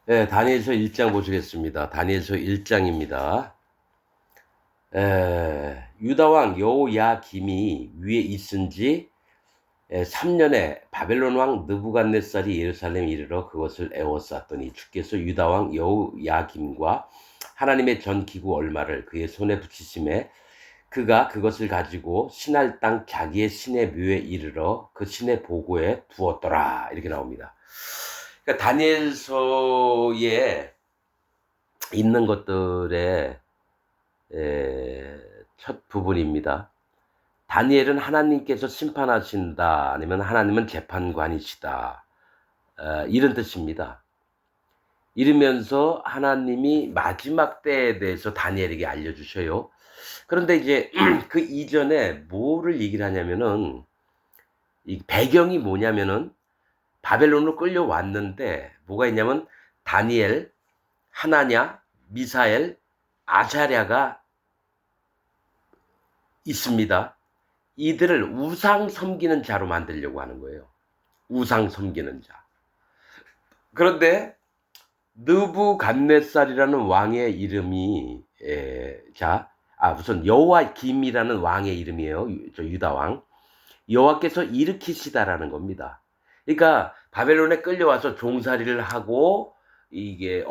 네, 다니엘서 1장 보시겠습니다. 다니엘서 1장입니다. 유다왕 여호야김이 위에 있은 지 3년에 바벨론 왕 느부갓네살이 예루살렘에 이르러 그것을 에워쌌더니 주께서 유다왕 여호야김과 하나님의 전 기구 얼마를 그의 손에 붙이심에 그가 그것을 가지고 신할 땅 자기의 신의 묘에 이르러 그 신의 보고에 두었더라. 이렇게 나옵니다. 그러니까 다니엘서에 있는 것들의 첫 부분입니다. 다니엘은 하나님께서 심판하신다, 아니면 하나님은 재판관이시다, 이런 뜻입니다. 이러면서 하나님이 마지막 때에 대해서 다니엘에게 알려주셔요. 그런데 이제 그 이전에 뭐를 얘기를 하냐면은, 이 배경이 뭐냐면은 바벨론으로 끌려왔는데 뭐가 있냐면 다니엘, 하나냐, 미사엘, 아자랴가 있습니다. 이들을 우상 섬기는 자로 만들려고 하는 거예요. 우상 섬기는 자. 그런데 느부갓네살이라는 왕의 이름이 우선 여호와김이라는 왕의 이름이에요. 유다 왕. 여호와께서 일으키시다라는 겁니다. 그러니까 바벨론에 끌려와서 종살이를 하고 이게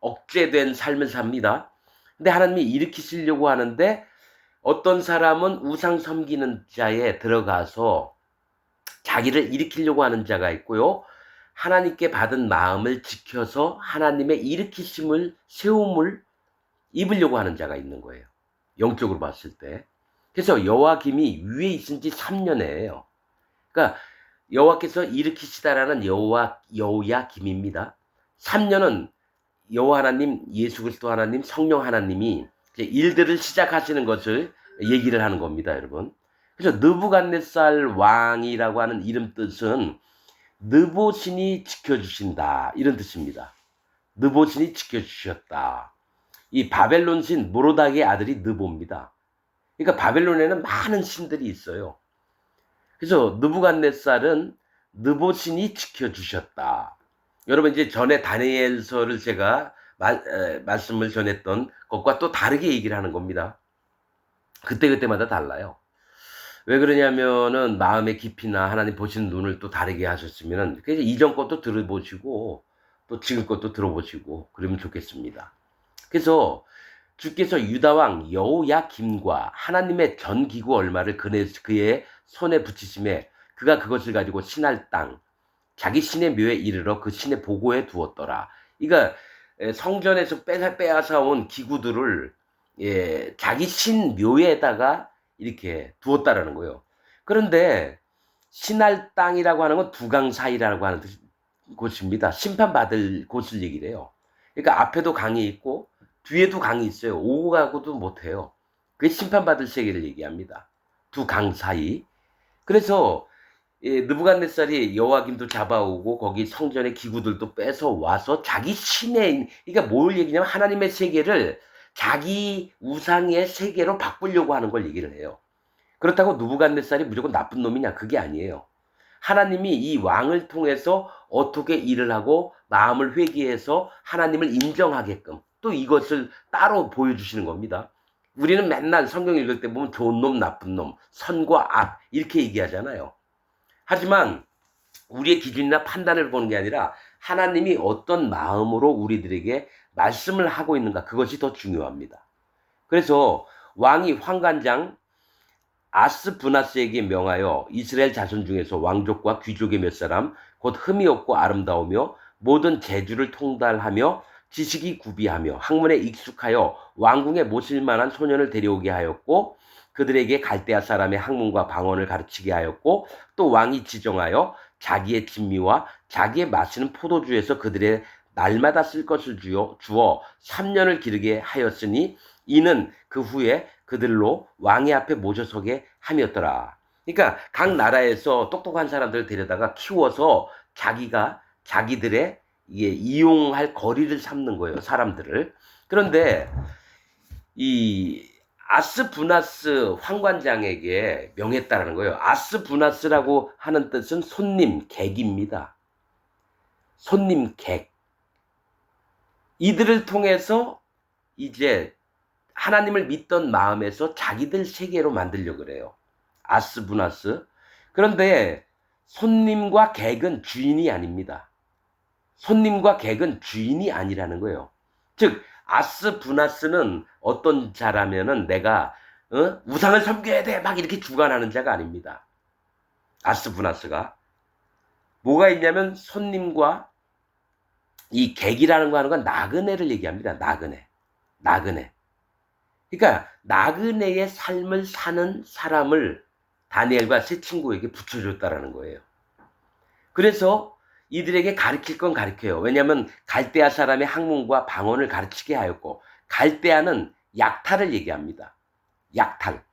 억제된 삶을 삽니다. 근데 하나님이 일으키시려고 하는데 어떤 사람은 우상 섬기는 자에 들어가서 자기를 일으키려고 하는 자가 있고요. 하나님께 받은 마음을 지켜서 하나님의 일으키심을, 세움을 입으려고 하는 자가 있는 거예요. 영적으로 봤을 때. 그래서 여호와김이 위에 있은 지 3년이에요. 그러니까 여호와께서 일으키시다라는 여호야김입니다. 3년은 여호와 하나님, 예수 그리스도 하나님, 성령 하나님이 이제 일들을 시작하시는 것을 얘기를 하는 겁니다, 여러분. 그래서 느부갓네살 왕이라고 하는 이름 뜻은 느보신이 지켜주신다, 이런 뜻입니다. 느보신이 지켜주셨다. 이 바벨론 신 모로닥의 아들이 느보입니다. 그러니까 바벨론에는 많은 신들이 있어요. 그래서 느부갓네살은 느보신이 지켜주셨다. 여러분, 이제 전에 다니엘서를 제가 말씀을 전했던 것과 또 다르게 얘기를 하는 겁니다. 그때그때마다 달라요. 왜 그러냐면은 마음의 깊이나 하나님 보시는 눈을 또 다르게 하셨으면은 그래서 이전 것도 들어보시고 또 지금 것도 들어보시고 그러면 좋겠습니다. 그래서 주께서 유다왕 여호야김과 하나님의 전기구 얼마를 그의 손에 붙이심에 그가 그것을 가지고 신할 땅 자기 신의 묘에 이르러 그 신의 보고에 두었더라. 그러니까 성전에서 빼앗아 온 기구들을 자기 신 묘에다가 이렇게 두었다라는 거예요. 그런데 신할 땅이라고 하는 건 두강 사이라고 하는 곳입니다. 심판받을 곳을 얘기를 해요. 그러니까 앞에도 강이 있고 뒤에도 강이 있어요. 오고 가고도 못해요. 그게 심판받을 세계를 얘기합니다. 두 강 사이. 그래서 느부갓네살이 여호와김도 잡아오고 거기 성전의 기구들도 뺏어 와서 자기 신의, 그러니까 뭘 얘기냐면 하나님의 세계를 자기 우상의 세계로 바꾸려고 하는 걸 얘기를 해요. 그렇다고 느부갓네살이 무조건 나쁜 놈이냐? 그게 아니에요. 하나님이 이 왕을 통해서 어떻게 일을 하고 마음을 회개해서 하나님을 인정하게끔 또 이것을 따로 보여주시는 겁니다. 우리는 맨날 성경 읽을 때 보면 좋은 놈, 나쁜 놈, 선과 악 이렇게 얘기하잖아요. 하지만 우리의 기준이나 판단을 보는 게 아니라 하나님이 어떤 마음으로 우리들에게 말씀을 하고 있는가, 그것이 더 중요합니다. 그래서 왕이 환관장 아스브나스에게 명하여 이스라엘 자손 중에서 왕족과 귀족의 몇 사람 곧 흠이 없고 아름다우며 모든 재주를 통달하며 지식이 구비하며 학문에 익숙하여 왕궁에 모실 만한 소년을 데려오게 하였고 그들에게 갈대아 사람의 학문과 방언을 가르치게 하였고 또 왕이 지정하여 자기의 진미와 자기의 마시는 포도주에서 그들의 날마다 쓸 것을 주어 3년을 기르게 하였으니 이는 그 후에 그들로 왕의 앞에 모셔서게 함이었더라. 그러니까 각 나라에서 똑똑한 사람들을 데려다가 키워서 자기가 자기들의 이용할 거리를 삼는 거예요, 사람들을. 그런데 이 아스부나스 황관장에게 명했다라는 거예요. 아스부나스라고 하는 뜻은 손님, 객입니다. 손님, 객. 이들을 통해서 이제 하나님을 믿던 마음에서 자기들 세계로 만들려고 그래요. 아스부나스. 그런데 손님과 객은 주인이 아닙니다. 손님과 객은 주인이 아니라는 거예요. 즉 아스부나스는 어떤 자라면은 내가 우상을 섬겨야 돼 막 이렇게 주관하는 자가 아닙니다. 아스부나스가 뭐가 있냐면 손님과 이 객이라는 거 하는 건 나그네를 얘기합니다. 나그네. 나그네. 그러니까 나그네의 삶을 사는 사람을 다니엘과 세 친구에게 붙여줬다라는 거예요. 그래서 이들에게 가르칠 건 가르쳐요. 왜냐하면 갈대아 사람의 학문과 방언을 가르치게 하였고, 갈대아는 약탈을 얘기합니다. 약탈.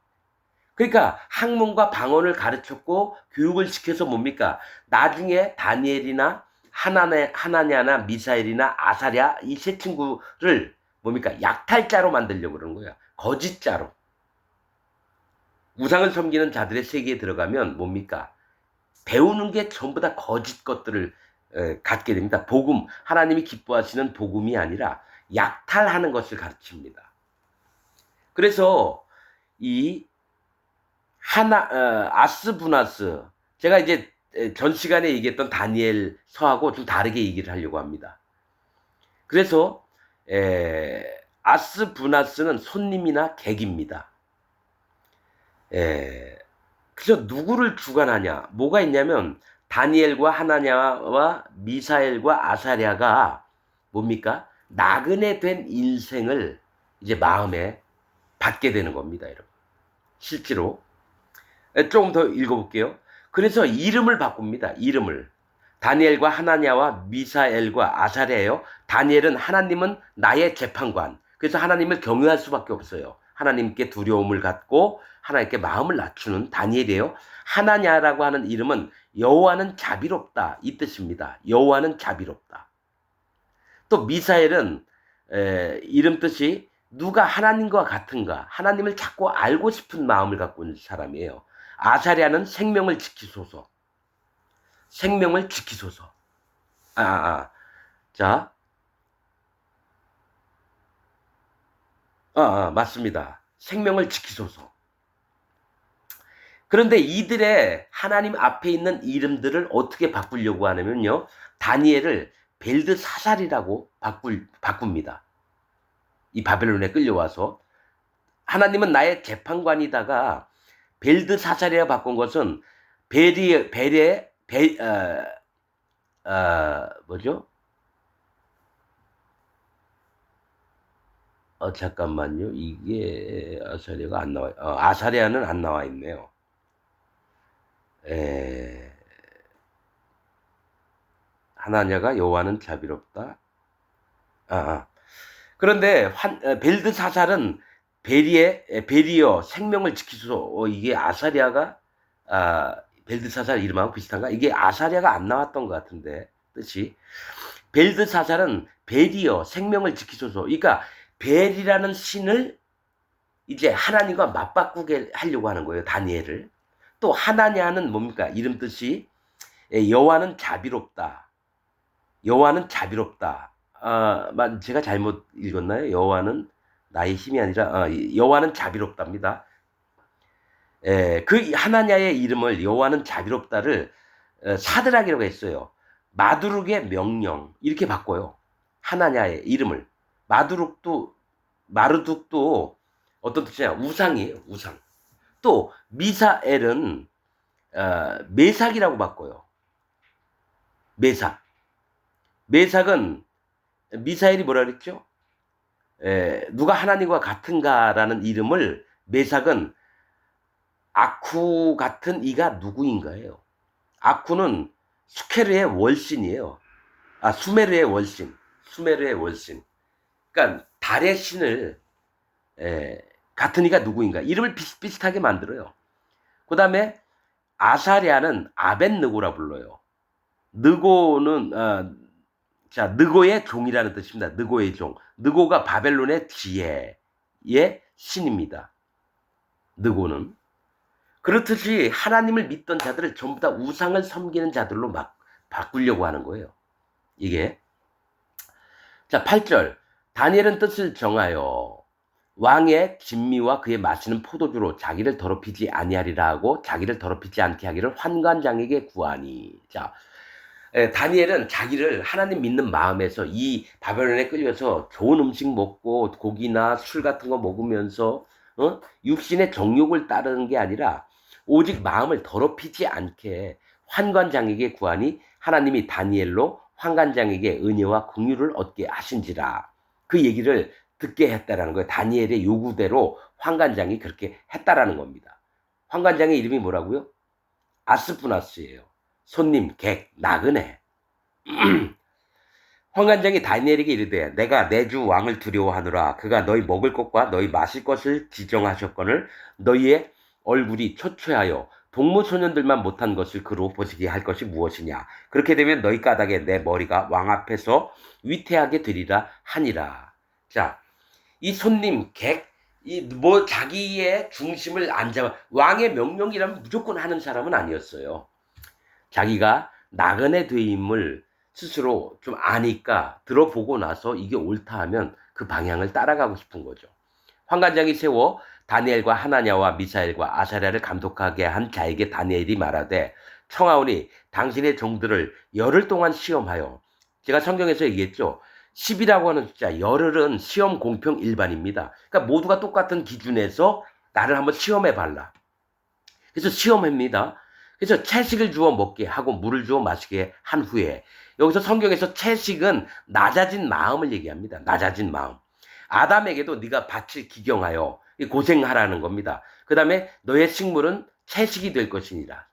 그러니까 학문과 방언을 가르쳤고 교육을 시켜서 뭡니까? 나중에 다니엘이나 하나냐나 미사엘이나 아사랴 이 세 친구를 뭡니까? 약탈자로 만들려고 그러는 거야. 거짓자로. 우상을 섬기는 자들의 세계에 들어가면 뭡니까? 배우는 게 전부 다 거짓 것들을 갖게 됩니다. 복음, 하나님이 기뻐하시는 복음이 아니라 약탈하는 것을 가르칩니다. 그래서 이 아스부나스, 제가 이제 전 시간에 얘기했던 다니엘 서하고 좀 다르게 얘기를 하려고 합니다. 그래서 아스부나스는 손님이나 객입니다. 그래서 누구를 주관하냐? 뭐가 있냐면 다니엘과 하나냐와 미사엘과 아사랴가 뭡니까? 나그네 된 인생을 이제 마음에 받게 되는 겁니다, 여러분. 실제로. 조금 더 읽어볼게요. 그래서 이름을 바꿉니다. 이름을. 다니엘과 하나냐와 미사엘과 아사랴예요. 다니엘은 하나님은 나의 재판관. 그래서 하나님을 경외할 수밖에 없어요. 하나님께 두려움을 갖고 하나님께 마음을 낮추는 다니엘이에요. 하나냐라고 하는 이름은 여호와는 자비롭다 이 뜻입니다. 여호와는 자비롭다. 또 미사엘은 이름 뜻이 누가 하나님과 같은가, 하나님을 자꾸 알고 싶은 마음을 갖고 있는 사람이에요. 아사랴는 생명을 지키소서. 생명을 지키소서. 자, 맞습니다. 생명을 지키소서. 그런데 이들의 하나님 앞에 있는 이름들을 어떻게 바꾸려고 하냐면요. 다니엘을 벨드사살이라고 바꿉니다. 이 바벨론에 끌려와서. 하나님은 나의 재판관이다가 벨드사살이라 바꾼 것은 뭐죠? 잠깐만요. 이게 아사랴가 안 나와요. 아사랴는 안 나와 있네요. 하나냐가 여호와는 자비롭다. 그런데 벨드사살은 베리어 생명을 지키소서. 이게 아사랴가 벨드사살 이름하고 비슷한가? 이게 아사랴가 안 나왔던 것 같은데 뜻이. 벨드사살은 베리어 생명을 지키소서. 그러니까 벨이라는 신을 이제 하나님과 맞바꾸게 하려고 하는 거예요. 다니엘을. 또 하나냐는 뭡니까? 이름 뜻이 여호와는 자비롭다. 여호와는 자비롭다. 제가 잘못 읽었나요? 여호와는 나의 힘이 아니라 여호와는 자비롭답니다. 그 하나냐의 이름을 여호와는 자비롭다를 사드락이라고 했어요. 마두룩의 명령 이렇게 바꿔요. 하나냐의 이름을. 마르둑도 어떤 뜻이냐? 우상이에요. 우상. 또 미사엘은 메삭이라고 바꿔요. 메삭. 메삭은 미사엘이 뭐라 그랬죠? 누가 하나님과 같은가라는 이름을 메삭은 아쿠 같은 이가 누구인가예요. 아쿠는 수케르의 월신이에요. 수메르의 월신. 수메르의 월신. 그러니까 달의 신을 같은 이가 누구인가. 이름을 비슷비슷하게 만들어요. 그 다음에 아사랴는 아벤느고라 불러요. 느고는 느고의 종이라는 뜻입니다. 느고의 종. 느고가 바벨론의 지혜의 신입니다. 느고는. 그렇듯이 하나님을 믿던 자들을 전부 다 우상을 섬기는 자들로 막 바꾸려고 하는 거예요. 이게. 자, 8절. 다니엘은 뜻을 정하여 왕의 진미와 그의 마시는 포도주로 자기를 더럽히지 아니하리라 하고 자기를 더럽히지 않게 하기를 환관장에게 구하니. 자, 다니엘은 자기를 하나님 믿는 마음에서 이 바벨론에 끌려서 좋은 음식 먹고 고기나 술 같은 거 먹으면서 육신의 정욕을 따르는 게 아니라 오직 마음을 더럽히지 않게 환관장에게 구하니 하나님이 다니엘로 환관장에게 은혜와 긍휼을 얻게 하신지라. 그 얘기를 듣게 했다라는 거예요. 다니엘의 요구대로 환관장이 그렇게 했다라는 겁니다. 환관장의 이름이 뭐라고요? 아스푸나스예요. 손님, 객, 나그네. 환관장이 다니엘에게 이르되 내가 내 주 왕을 두려워하노라. 그가 너희 먹을 것과 너희 마실 것을 지정하셨거늘 너희의 얼굴이 초췌하여 동무소년들만 못한 것을 그로 보시게 할 것이 무엇이냐. 그렇게 되면 너희 까닭에 내 머리가 왕 앞에서 위태하게 되리라 하니라. 자, 이 손님, 객, 자기의 중심을 안 잡아, 왕의 명령이라면 무조건 하는 사람은 아니었어요. 자기가 나그네 되임을 스스로 좀 아니까 들어보고 나서 이게 옳다 하면 그 방향을 따라가고 싶은 거죠. 환관장이 세워 다니엘과 하나냐와 미사엘과 아사랴를 감독하게 한 자에게 다니엘이 말하되 청하오니 당신의 종들을 열흘 동안 시험하여, 제가 성경에서 얘기했죠. 10이라고 하는 숫자, 열흘은 시험 공평 일반입니다. 그러니까 모두가 똑같은 기준에서 나를 한번 시험해 발라. 그래서 시험합니다. 그래서 채식을 주어 먹게 하고 물을 주어 마시게 한 후에, 여기서 성경에서 채식은 낮아진 마음을 얘기합니다. 낮아진 마음. 아담에게도 네가 밭을 기경하여 고생하라는 겁니다. 그 다음에 너의 식물은 채식이 될 것이니라.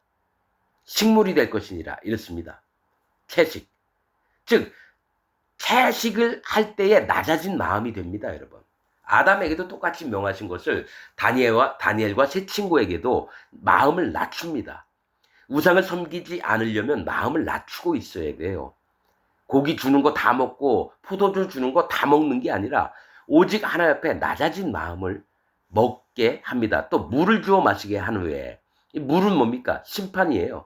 식물이 될 것이니라. 이렇습니다. 채식. 즉 채식을 할 때에 낮아진 마음이 됩니다, 여러분. 아담에게도 똑같이 명하신 것을 다니엘과 세 친구에게도 마음을 낮춥니다. 우상을 섬기지 않으려면 마음을 낮추고 있어야 돼요. 고기 주는 거 다 먹고 포도주 주는 거 다 먹는 게 아니라 오직 하나님 앞에 낮아진 마음을 먹게 합니다. 또 물을 주어 마시게 한 후에, 이 물은 뭡니까? 심판이에요.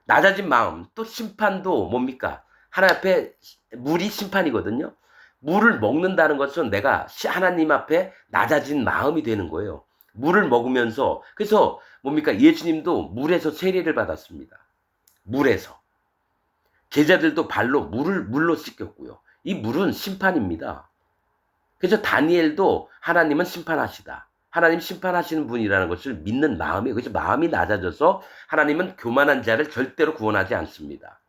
낮아진 마음, 또 심판도 뭡니까? 하나님 앞에 물이 심판이거든요. 물을 먹는다는 것은 내가 하나님 앞에 낮아진 마음이 되는 거예요. 물을 먹으면서, 그래서 뭡니까? 예수님도 물에서 세례를 받았습니다. 물에서. 제자들도 발로 물로 씻겼고요. 이 물은 심판입니다. 그래서 다니엘도 하나님은 심판하시다. 하나님 심판하시는 분이라는 것을 믿는 마음이에요. 그래서 마음이 낮아져서 하나님은 교만한 자를 절대로 구원하지 않습니다.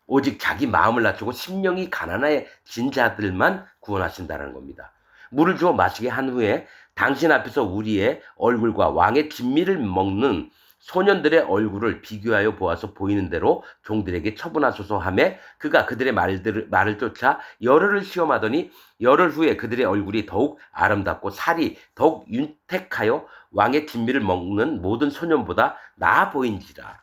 오직 자기 마음을 낮추고 심령이 가난해진 자들만 구원하신다는 겁니다. 물을 주어 마시게 한 후에 당신 앞에서 우리의 얼굴과 왕의 진미를 먹는 소년들의 얼굴을 비교하여 보아서 보이는 대로 종들에게 처분하소서 하며 그가 그들의 말을 쫓아 열흘을 시험하더니 열흘 후에 그들의 얼굴이 더욱 아름답고 살이 더욱 윤택하여 왕의 진미를 먹는 모든 소년보다 나아 보인지라.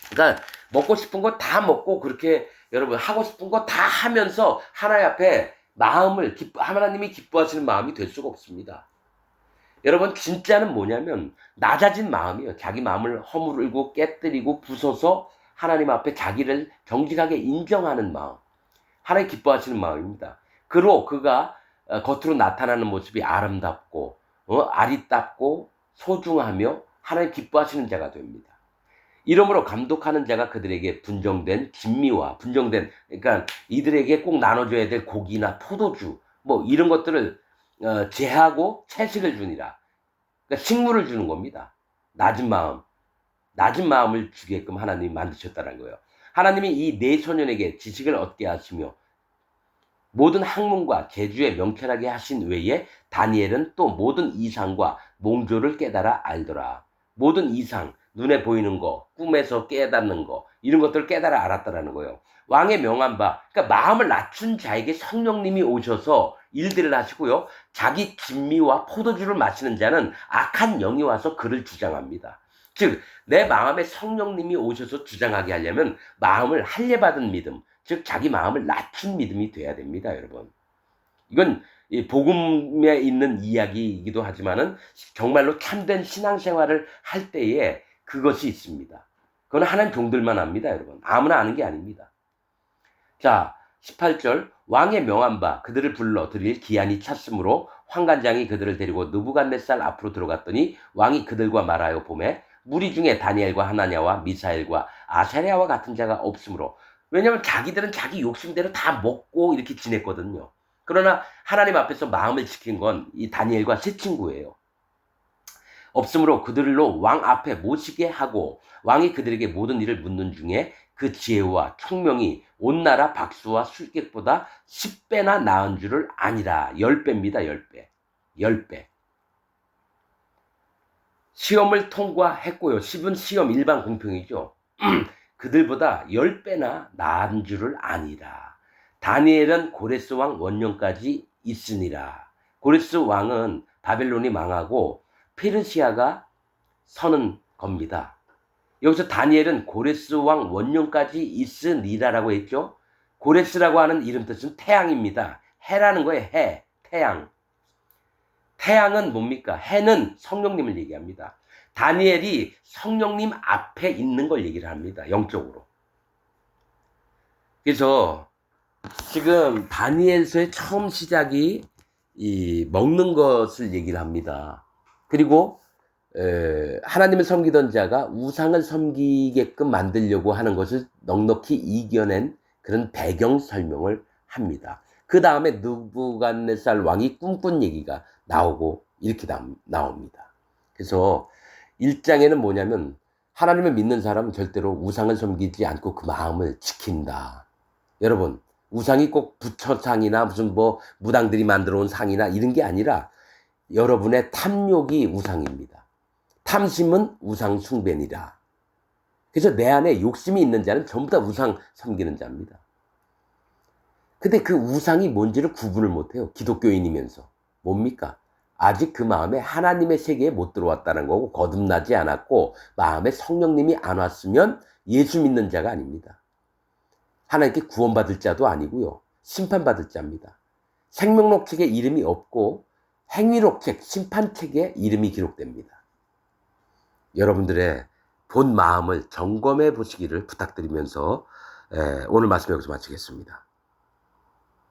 그러니까 먹고 싶은 거 다 먹고 그렇게 여러분 하고 싶은 거 다 하면서 하나님 앞에 하나님이 기뻐하시는 마음이 될 수가 없습니다. 여러분 진짜는 뭐냐면 낮아진 마음이에요. 자기 마음을 허물고 깨뜨리고 부숴서 하나님 앞에 자기를 정직하게 인정하는 마음. 하나님 기뻐하시는 마음입니다. 그가 겉으로 나타나는 모습이 아름답고 아리답고 소중하며 하나님 기뻐하시는 자가 됩니다. 이러므로 감독하는 자가 그들에게 분정된 진미와 그러니까 이들에게 꼭 나눠줘야 될 고기나 포도주 뭐 이런 것들을 제하고 채식을 주니라. 그러니까 식물을 주는 겁니다. 낮은 마음을 주게끔 하나님이 만드셨다는 거예요. 하나님이 이 네 소년에게 지식을 얻게 하시며 모든 학문과 재주에 명철하게 하신 외에 다니엘은 또 모든 이상과 몽조를 깨달아 알더라. 모든 이상, 눈에 보이는 거, 꿈에서 깨닫는 거, 이런 것들을 깨달아 알았다라는 거예요. 왕의 명한 바, 그러니까 마음을 낮춘 자에게 성령님이 오셔서 일들을 하시고요. 자기 진미와 포도주를 마시는 자는 악한 영이 와서 그를 주장합니다. 즉, 내 마음에 성령님이 오셔서 주장하게 하려면 마음을 할례받은 믿음, 즉 자기 마음을 낮춘 믿음이 돼야 됩니다, 여러분. 이건 복음에 있는 이야기이기도 하지만은 정말로 참된 신앙생활을 할 때에 그것이 있습니다. 그건 하나님 종들만 압니다, 여러분. 아무나 아는 게 아닙니다. 자, 18절 왕의 명한 바 그들을 불러 드릴 기한이 찼으므로 환관장이 그들을 데리고 느부갓네살 앞으로 들어갔더니 왕이 그들과 말하여 보매 무리 중에 다니엘과 하나냐와 미사엘과 아사랴와 같은 자가 없으므로 왜냐하면 자기들은 자기 욕심대로 다 먹고 이렇게 지냈거든요. 그러나 하나님 앞에서 마음을 지킨 건 이 다니엘과 세 친구예요. 없으므로 그들로 왕 앞에 모시게 하고 왕이 그들에게 모든 일을 묻는 중에 그 지혜와 총명이 온 나라 박수와 술객보다 10배나 나은 줄을 아니라. 10배입니다. 10배. 10배. 시험을 통과했고요. 10은 시험 일반 공평이죠. 그들보다 10배나 나은 줄을 아니라. 다니엘은 고레스 왕 원년까지 있으니라. 고레스 왕은 바벨론이 망하고 페르시아가 서는 겁니다. 여기서 다니엘은 고레스 왕 원년까지 있으니라라고 했죠. 고레스라고 하는 이름 뜻은 태양입니다. 해라는 거예요. 해, 태양. 태양은 뭡니까? 해는 성령님을 얘기합니다. 다니엘이 성령님 앞에 있는 걸 얘기를 합니다. 영적으로. 그래서 지금 다니엘서의 처음 시작이 이 먹는 것을 얘기를 합니다. 그리고 하나님을 섬기던 자가 우상을 섬기게끔 만들려고 하는 것을 넉넉히 이겨낸 그런 배경 설명을 합니다. 그 다음에 느부갓네살 왕이 꿈꾼 얘기가 나오고 이렇게 나옵니다. 그래서 1장에는 뭐냐면 하나님을 믿는 사람은 절대로 우상을 섬기지 않고 그 마음을 지킨다. 여러분, 우상이 꼭 부처상이나 무슨 뭐 무당들이 만들어 온 상이나 이런 게 아니라 여러분의 탐욕이 우상입니다. 탐심은 우상 숭배니라. 그래서 내 안에 욕심이 있는 자는 전부 다 우상 섬기는 자입니다. 근데 그 우상이 뭔지를 구분을 못해요. 기독교인이면서. 뭡니까? 아직 그 마음에 하나님의 세계에 못 들어왔다는 거고 거듭나지 않았고 마음에 성령님이 안 왔으면 예수 믿는 자가 아닙니다. 하나님께 구원받을 자도 아니고요. 심판받을 자입니다. 생명록 책에 이름이 없고 행위록 책, 심판책에 이름이 기록됩니다. 여러분들의 본 마음을 점검해 보시기를 부탁드리면서 오늘 말씀 여기서 마치겠습니다.